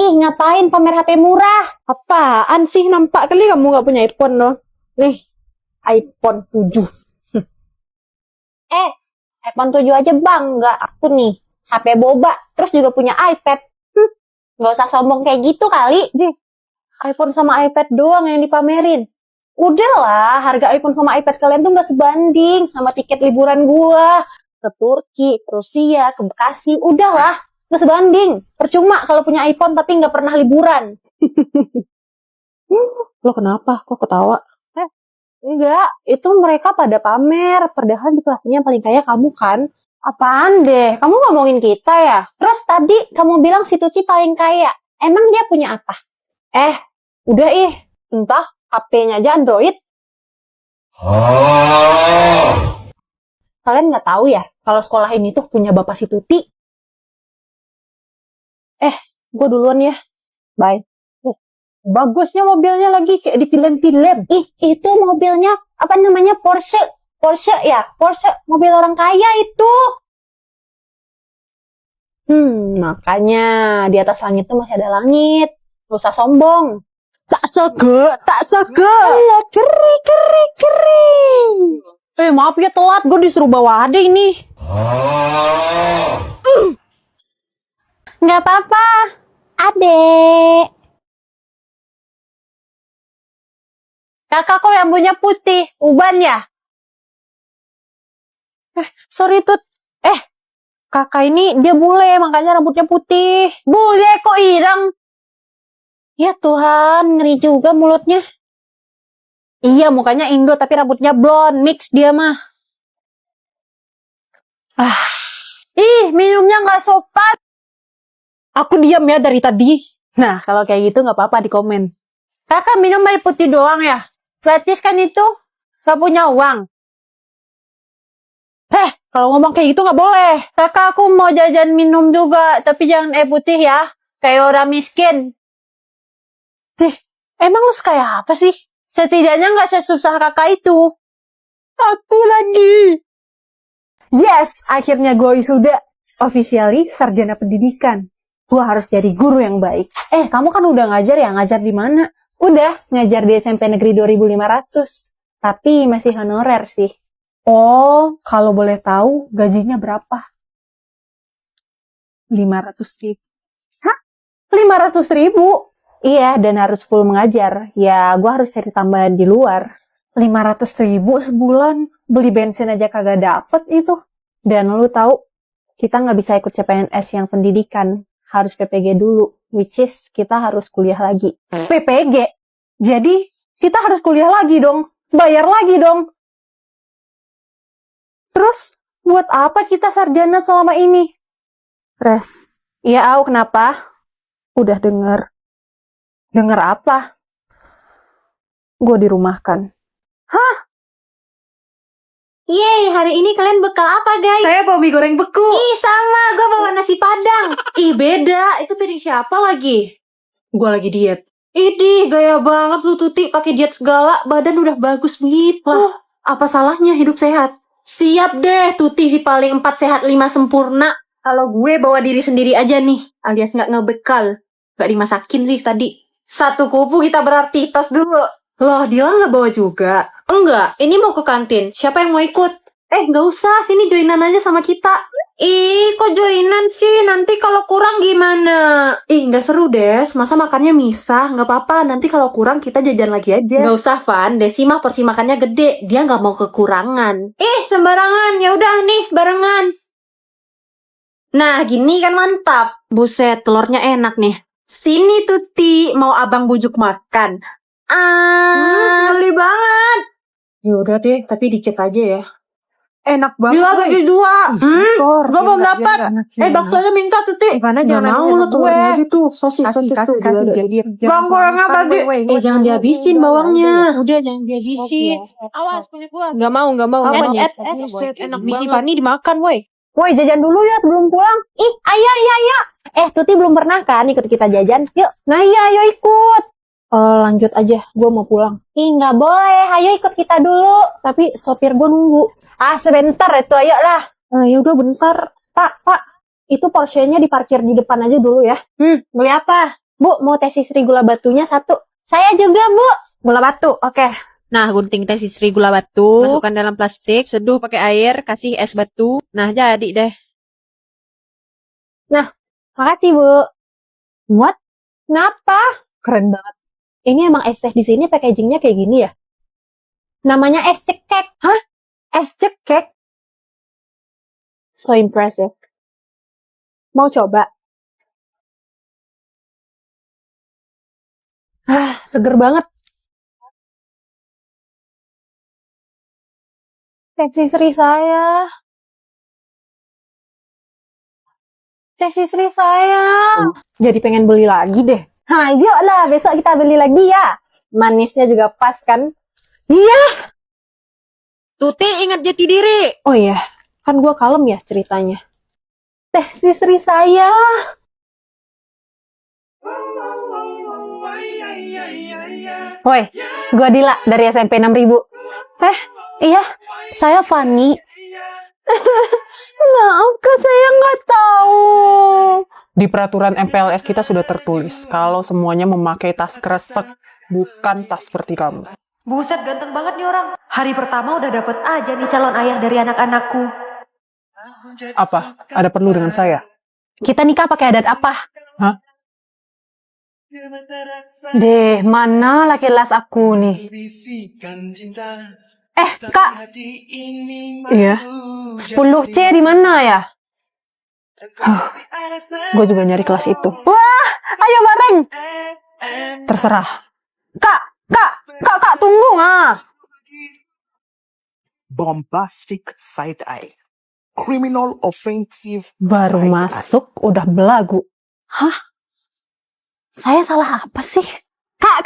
Ih, ngapain pamer HP murah? Apaan sih? Nampak kali kamu nggak punya iPhone loh. Nih, iPhone 7. iPhone 7 aja bangga aku nih. HP boba, terus juga punya iPad. Nggak usah sombong kayak gitu kali. iPhone sama iPad doang yang dipamerin. Udahlah, harga iPhone sama iPad kalian tuh nggak sebanding sama tiket liburan gua ke Turki, ke Rusia, ke Bekasi. Udahlah, nggak sebanding. Percuma kalau punya iPhone tapi nggak pernah liburan. Lo kenapa? Kok ketawa? Enggak, itu mereka pada pamer. Padahal di kelasnya yang paling kaya kamu kan? Apaan deh? Kamu ngomongin kita ya? Terus tadi kamu bilang si Tuti paling kaya. Emang dia punya apa? Udah entah HP-nya aja Android. Kalian nggak tahu ya kalau sekolah ini tuh punya bapak si Tuti? Gue duluan ya. Bye. Bagusnya mobilnya lagi kayak di film-film. Ih, itu mobilnya apa namanya? Porsche ya? Porsche, mobil orang kaya itu. Makanya di atas langit tuh masih ada langit. Gak usah sombong. Tak sege. Alah, keri. Maaf ya telat, gue disuruh bawa adek ini. Nggak apa-apa, adek. Kakak kok rambutnya putih, uban ya? Sorry Tut. Kakak ini dia bule, makanya rambutnya putih. Bule kok ireng? Ya Tuhan, ngeri juga mulutnya. Iya, mukanya Indo tapi rambutnya blonde, mix dia mah. Minumnya nggak sopan. Aku diam ya dari tadi. Nah, kalau kayak gitu nggak apa-apa di komen. Kakak minum air putih doang ya? Gratis kan itu? Gak punya uang? Kalau ngomong kayak gitu nggak boleh. Kakak, aku mau jajan minum juga, tapi jangan air putih ya. Kayak orang miskin. Emang lu kayak apa sih? Setidaknya nggak sesusah kakak itu. Aku lagi. Yes, akhirnya gue wisuda. Officially sarjana pendidikan. Gue harus jadi guru yang baik. Kamu kan udah ngajar ya? Ngajar di mana? Udah, ngajar di SMP Negeri 2500. Tapi masih honorer sih. Oh, kalau boleh tahu gajinya berapa? 500.000. Hah? 500.000? Iya, dan harus full mengajar. Ya, gue harus cari tambahan di luar. 500.000 sebulan, beli bensin aja kagak dapet itu. Dan lu tahu, kita nggak bisa ikut CPNS yang pendidikan. Harus PPG dulu, which is kita harus kuliah lagi. PPG? Jadi, kita harus kuliah lagi dong. Bayar lagi dong. Terus, buat apa kita sarjana selama ini? Res. Iya, Au, kenapa? Udah denger. Denger apa? Gue dirumahkan. Yeay, hari ini kalian bekal apa guys? Saya bawa mie goreng beku. Ih, sama, gue bawa nasi padang. Beda. Itu piring siapa lagi? Gue lagi diet. Idih, gaya banget lu Tuti. Pakai diet segala, badan udah bagus begitu. Apa salahnya hidup sehat? Siap deh, Tuti si paling 4 sehat 5 sempurna. Kalau gue bawa diri sendiri aja nih, alias nggak ngebekal. Nggak dimasakin sih tadi. Satu kupu kita berarti tos dulu. Loh, dia nggak bawa juga? Enggak, ini mau ke kantin. Siapa yang mau ikut? Nggak usah, sini joinan aja sama kita. Kok joinan sih? Nanti kalau kurang gimana? Nggak seru, Des. Masa makannya misah? Nggak apa-apa, nanti kalau kurang kita jajan lagi aja. Nggak usah, Van. Desi mah porsi makannya gede. Dia nggak mau kekurangan. Sembarangan. Ya udah nih, barengan. Nah, gini kan mantap. Buset, telurnya enak nih. Sini Tuti, mau abang bujuk makan. Geli banget. Ya udah deh, tapi dikit aja ya. Enak banget. Gila bagi 2. Gue belum dapat. Baksonya minta Tuti. Gimana jangan mau lu tuh aja tuh sosis tuh. Bang goyangnya bagi. Jangan dihabisin bawangnya. Udah jangan dihabisin. Awas punya gua. Nggak mau. Enak di si Fani dimakan, woi. Woi, jajan dulu ya sebelum pulang. Ayo. Tuti belum pernah kan ikut kita jajan? Yuk. Nah iya, ayo ikut. Lanjut aja, gue mau pulang. Nggak boleh. Ayo ikut kita dulu. Tapi sopir gue nunggu. Sebentar itu, ayo lah. Ya udah bentar. Pak, itu Porsche-nya diparkir di depan aja dulu ya. Beli apa? Bu, mau teh sisri gula batunya 1. Saya juga, Bu. Gula batu, oke. Nah, gunting teh sisri gula batu, masukkan dalam plastik, seduh pakai air, kasih es batu. Nah, jadi deh. Makasih, Bu. What? Kenapa? Keren banget. Ini emang es teh di sini packagingnya kayak gini ya? Namanya es cekek. Hah? Es cekek? So impressive. Mau coba? Seger banget. Teh sisri saya. Teh sisri saya. Jadi pengen beli lagi deh. Yuk lah, besok kita beli lagi ya. Manisnya juga pas kan? Iya. Tuti ingat jati diri. Oh iya, kan gue kalem ya ceritanya. Teh sisri saya. Woi, gue Dila dari SMP 6000. Iya, saya Fani. Maaf kak, saya nggak tahu. Di peraturan MPLS kita sudah tertulis kalau semuanya memakai tas kresek, bukan tas seperti kamu. Buset, ganteng banget nih orang. Hari pertama udah dapet aja nih calon ayah dari anak-anakku. Apa? Ada perlu dengan saya? Kita nikah pakai adat apa? Hah? Deh, mana laki las aku nih? Kak. Iya. 10C di mana ya? Gue juga nyari kelas itu. Wah, ayo bareng. Terserah. Kak, tunggu ah. Bombastic side eye. Criminal offensive Baru side masuk udah belagu. Hah? Saya salah apa sih? Kak.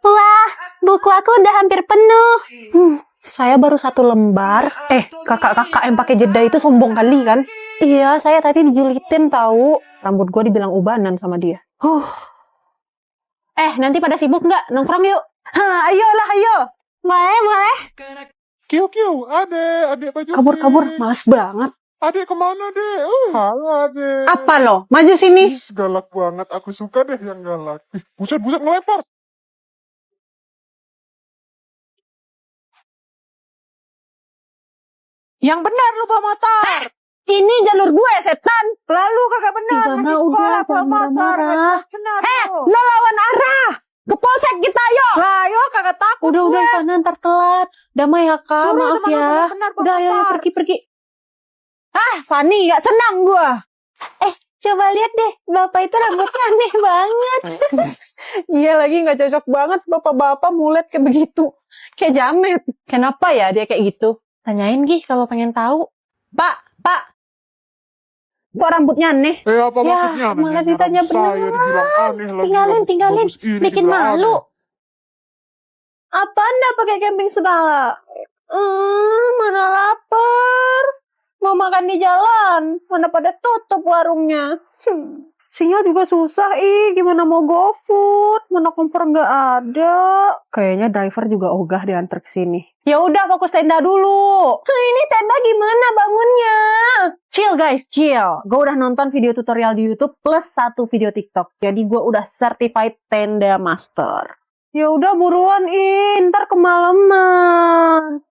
Wah, buku aku udah hampir penuh. Saya baru 1 lembar. Kakak yang pakai jeda itu sombong kali kan? Iya, saya tadi dijulitin tahu. Rambut gue dibilang ubanan sama dia. Nanti pada sibuk nggak? Nongkrong yuk. Ayolah, ayo. Boleh. Kiu, adik baju Kabur, pink. males banget. Adik kemana deh? Halo adik. Apa lo? Maju sini. Ih, galak banget. Aku suka deh yang galak. Buset ngelempar. Yang benar lu bawa motor. Ini jalur gue, setan. Lalu kagak benar. Ivana, udah, jangan marah-marah. Lo lawan arah. Ke polsek kita, yuk. Lah, yuk, kagak takut. Udah, Ivana, ntar telat. Damai ya, Kak. Suruh Maaf teman lu ya. benar, Udah, ayo, pergi. Fani, gak senang gua. Coba lihat deh, Bapak itu rambutnya aneh banget. Iya lagi, gak cocok banget bapak-bapak mulet kayak begitu. Kayak jamet. Kenapa ya dia kayak gitu? Tanyain Gih kalau pengen tahu. Pak. Kok rambutnya aneh? Apa Ya, maksudnya? malah Nanya ditanya rambut saya beneran. dibilang aneh lagi. Tinggalin. Bagus ini Bikin juga malu. aneh. Apa Anda pakai camping segala? Mana lapar. Mau makan di jalan. Mana pada tutup warungnya. Sinyal juga susah, gimana mau GoFood? Mana kompor nggak ada. Kayaknya driver juga ogah diantar ke sini. Ya udah, fokus tenda dulu. Ini tenda gimana bangunnya? Chill guys, chill. Gue udah nonton video tutorial di YouTube plus 1 video TikTok. Jadi gue udah certified tenda master. Ya udah buruan, ntar kemalaman.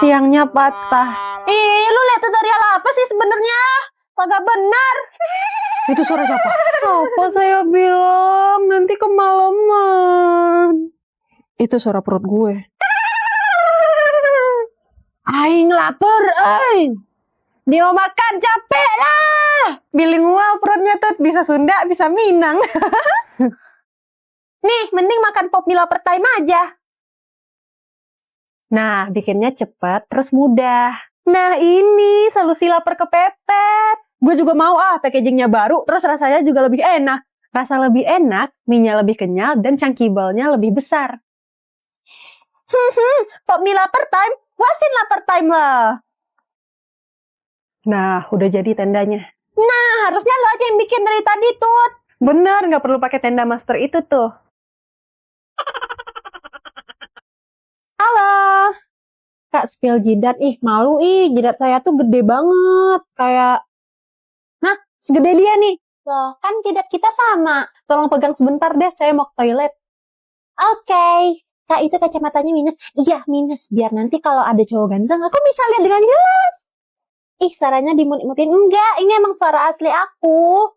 Tiangnya patah. Lu lihat tutorial apa sih sebenarnya? Kagak benar. Itu suara siapa? Apa saya bilang nanti kemalaman. Itu suara perut gue. Aing lapar, aing. Dia mau makan, capek lah. Bilingual perutnya tuh, bisa Sunda, bisa Minang. Nih, mending makan pop mie lapar time aja. Nah, bikinnya cepat, terus mudah. Nah, ini solusi lapar kepepet. Gue juga mau packagingnya baru, terus rasanya juga lebih enak. Rasa lebih enak, mie-nya lebih kenyal, dan chunky-ball-nya lebih besar. Pop mie lapar time, puasin lapar time lah. Nah, udah jadi tendanya. Nah, harusnya lo aja yang bikin dari tadi, Tut. Bener, nggak perlu pakai tenda master itu tuh. Halo. Kak, spill jidat. Ih, malu ih. Jidat saya tuh gede banget. Kayak, nah, segede dia nih. Loh, kan jidat kita sama. Tolong pegang sebentar deh, saya mau ke toilet. Oke. Kak, itu kacamatanya minus. Iya, minus. Biar nanti kalau ada cowok ganteng, aku bisa lihat dengan jelas. Ih, suaranya dimut-mutin. Enggak, ini emang suara asli aku.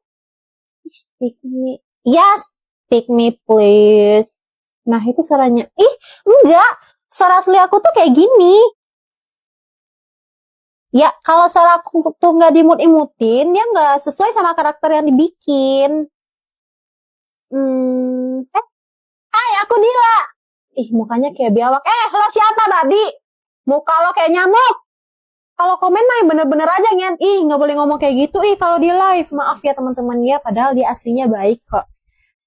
Speak me. Yes, speak me please. Nah, itu suaranya. Ih, enggak. Suara asli aku tuh kayak gini. Ya, kalau suara aku tuh nggak dimut-imutin, dia nggak sesuai sama karakter yang dibikin. Hai, aku Dila. Ih, mukanya kayak biawak. Lo siapa, babi? Muka lo kayak nyamuk. Kalau komen mah yang bener-bener aja, Ngen. Ih, nggak boleh ngomong kayak gitu. Ih, kalau di live. Maaf ya, teman-teman ya. Padahal dia aslinya baik kok.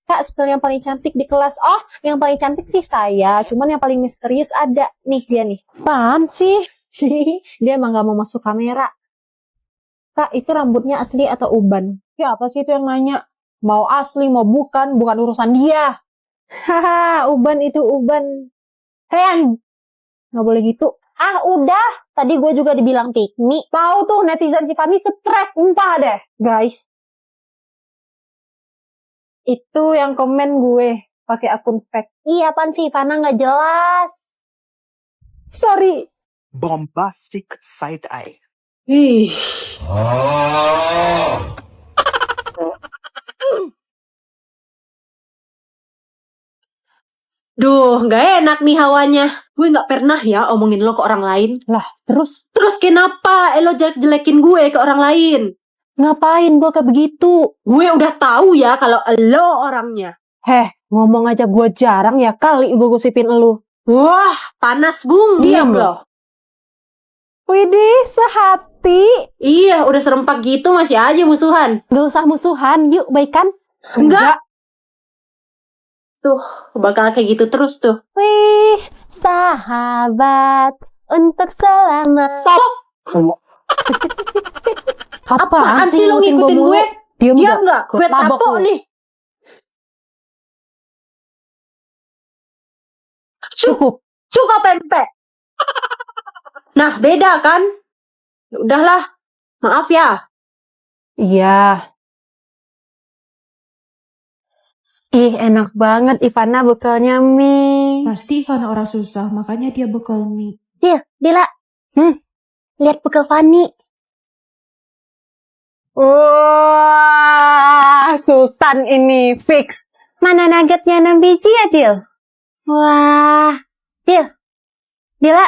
Kak, spill yang paling cantik di kelas. Oh, yang paling cantik sih saya. Cuman yang paling misterius ada. Nih, dia nih. Apaan sih? Dia emang gak mau masuk kamera. Kak, itu rambutnya asli atau uban? Ya, apa sih itu yang nanya? Mau asli, mau bukan urusan dia. Haha, uban itu uban. Ren, gak boleh gitu. Ah, udah. Tadi gue juga dibilang pick me. Tahu tuh netizen si Fanny stres, sumpah deh. Guys. Itu yang komen gue pakai akun fake. Iya, apaan sih? Fana nggak jelas. Sorry. Bombastic side eye. Ih. Duh, gak enak nih hawanya. Gue gak pernah ya omongin lo ke orang lain. Lah, terus Terus kenapa lo jelek-jelekin gue ke orang lain? ngapain gue kayak begitu? Gue udah tahu ya kalau lo orangnya. Heh, ngomong aja gue jarang ya kali gue gosipin elu. Wah, panas bung. Diam Diam lo. lo. Widih, sehati. Iya, udah serempak gitu masih aja musuhan. Gak usah musuhan, yuk baikan. Enggak. Tuh, bakal kayak gitu terus tuh. Wih, sahabat untuk selama. Sok. Apaan sih lo ngikutin gue? Diam Diam nggak? Gue tabok tapok lu. nih. Cukup. Cukup pempek. Nah, beda kan? Ya udahlah. Maaf ya. Iya. Ih, enak banget Ivana bekalnya mie. Pasti Ivana orang susah, makanya dia bekal mie. Dila. Lihat bekal Fani. Wah, Sultan ini fix. Mana nuggetnya 6 biji ya, Dil? Wah, Dil. Dila.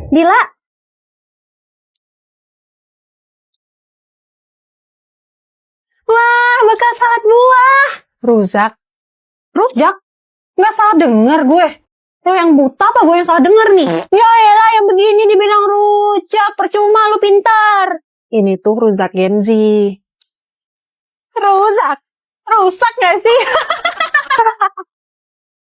Dila. Wah, bekal salad buah. Rujak. Rujak? Nggak salah denger gue. Lo yang buta apa gue yang salah denger nih? Ya elah, yang begini dibilang rujak. Percuma lu pintar. Ini tuh rujak Genzi. Rujak? Rusak gak sih?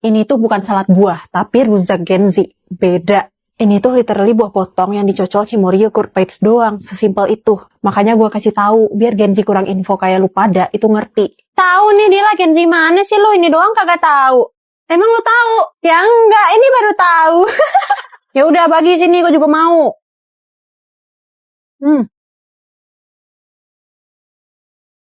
Ini tuh bukan salad buah, tapi rujak Genzi. Beda. Ini tuh literally buah potong yang dicocol cimori yogurt Pates doang. Sesimpel itu. Makanya gue kasih tahu biar Genzi kurang info kayak lu pada itu ngerti. Tahu nih Dila, Genzi mana sih lu? Ini doang kagak tahu. Emang lu tahu? Ya enggak, ini baru tahu. Ya udah bagi sini, gue juga mau.